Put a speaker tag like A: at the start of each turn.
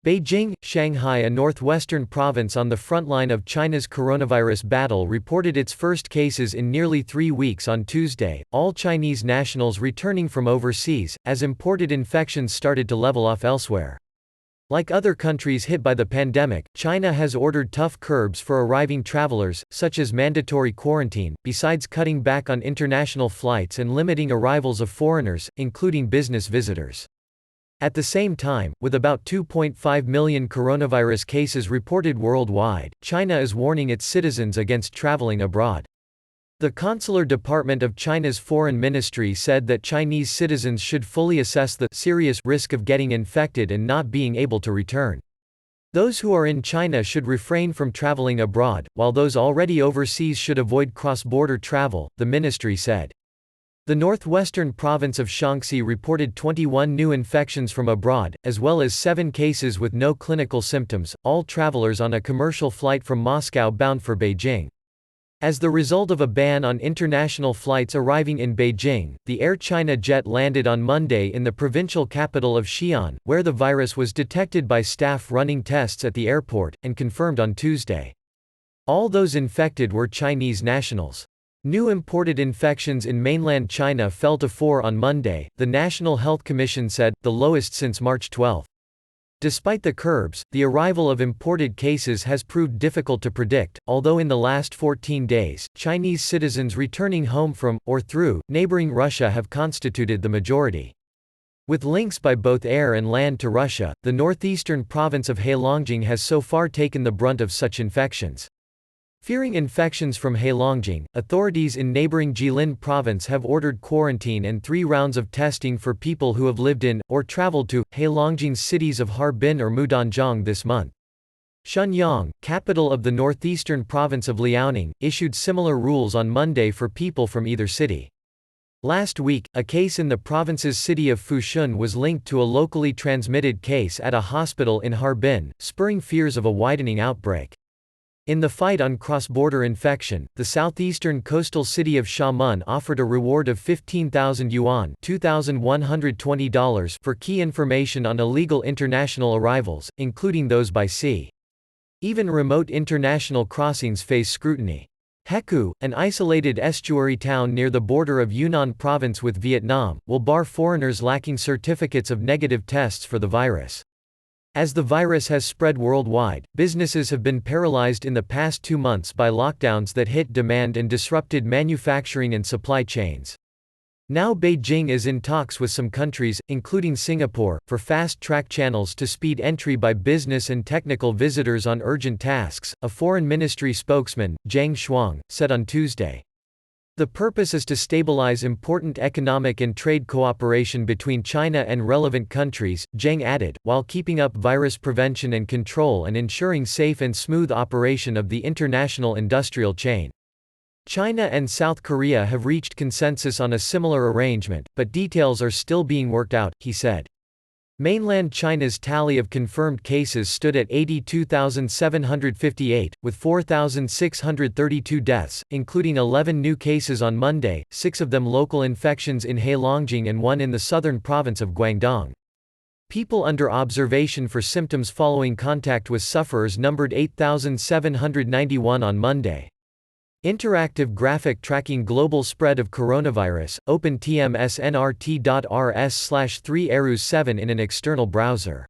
A: Beijing, Shanghai, a northwestern province on the front line of China's coronavirus battle, reported its first cases in nearly 3 weeks on Tuesday, all Chinese nationals returning from overseas, as imported infections started to level off elsewhere. Like other countries hit by the pandemic, China has ordered tough curbs for arriving travelers, such as mandatory quarantine, besides cutting back on international flights and limiting arrivals of foreigners, including business visitors. At the same time, with about 2.5 million coronavirus cases reported worldwide, China is warning its citizens against traveling abroad. The Consular Department of China's Foreign Ministry said that Chinese citizens should fully assess the serious risk of getting infected and not being able to return. Those who are in China should refrain from traveling abroad, while those already overseas should avoid cross-border travel, the ministry said. The northwestern province of Shaanxi reported 21 new infections from abroad, as well as 7 cases with no clinical symptoms, all travelers on a commercial flight from Moscow bound for Beijing. As the result of a ban on international flights arriving in Beijing, the Air China jet landed on Monday in the provincial capital of Xi'an, where the virus was detected by staff running tests at the airport, and confirmed on Tuesday. All those infected were Chinese nationals. New imported infections in mainland China fell to 4 on Monday, the National Health Commission said, the lowest since March 12. Despite the curbs, the arrival of imported cases has proved difficult to predict, although in the last 14 days, Chinese citizens returning home from, or through, neighboring Russia have constituted the majority. With links by both air and land to Russia, the northeastern province of Heilongjiang has so far taken the brunt of such infections. Fearing infections from Heilongjiang, authorities in neighboring Jilin province have ordered quarantine and 3 rounds of testing for people who have lived in, or traveled to, Heilongjiang's cities of Harbin or Mudanjiang this month. Shenyang, capital of the northeastern province of Liaoning, issued similar rules on Monday for people from either city. Last week, a case in the province's city of Fushun was linked to a locally transmitted case at a hospital in Harbin, spurring fears of a widening outbreak. In the fight on cross-border infection, the southeastern coastal city of Xiamen offered a reward of 15,000 yuan $2,120 for key information on illegal international arrivals, including those by sea. Even remote international crossings face scrutiny. Hekou, an isolated estuary town near the border of Yunnan province with Vietnam, will bar foreigners lacking certificates of negative tests for the virus. As the virus has spread worldwide, businesses have been paralyzed in the past 2 months by lockdowns that hit demand and disrupted manufacturing and supply chains. Now Beijing is in talks with some countries, including Singapore, for fast-track channels to speed entry by business and technical visitors on urgent tasks, a foreign ministry spokesman, Zhang Shuang, said on Tuesday. The purpose is to stabilize important economic and trade cooperation between China and relevant countries, Zhang added, while keeping up virus prevention and control and ensuring safe and smooth operation of the international industrial chain. China and South Korea have reached consensus on a similar arrangement, but details are still being worked out, he said. Mainland China's tally of confirmed cases stood at 82,758, with 4,632 deaths, including 11 new cases on Monday, 6 of them local infections in Heilongjiang and 1 in the southern province of Guangdong. People under observation for symptoms following contact with sufferers numbered 8,791 on Monday. Interactive graphic tracking global spread of coronavirus, open tmsnrt.rs/3erus7 in an external browser.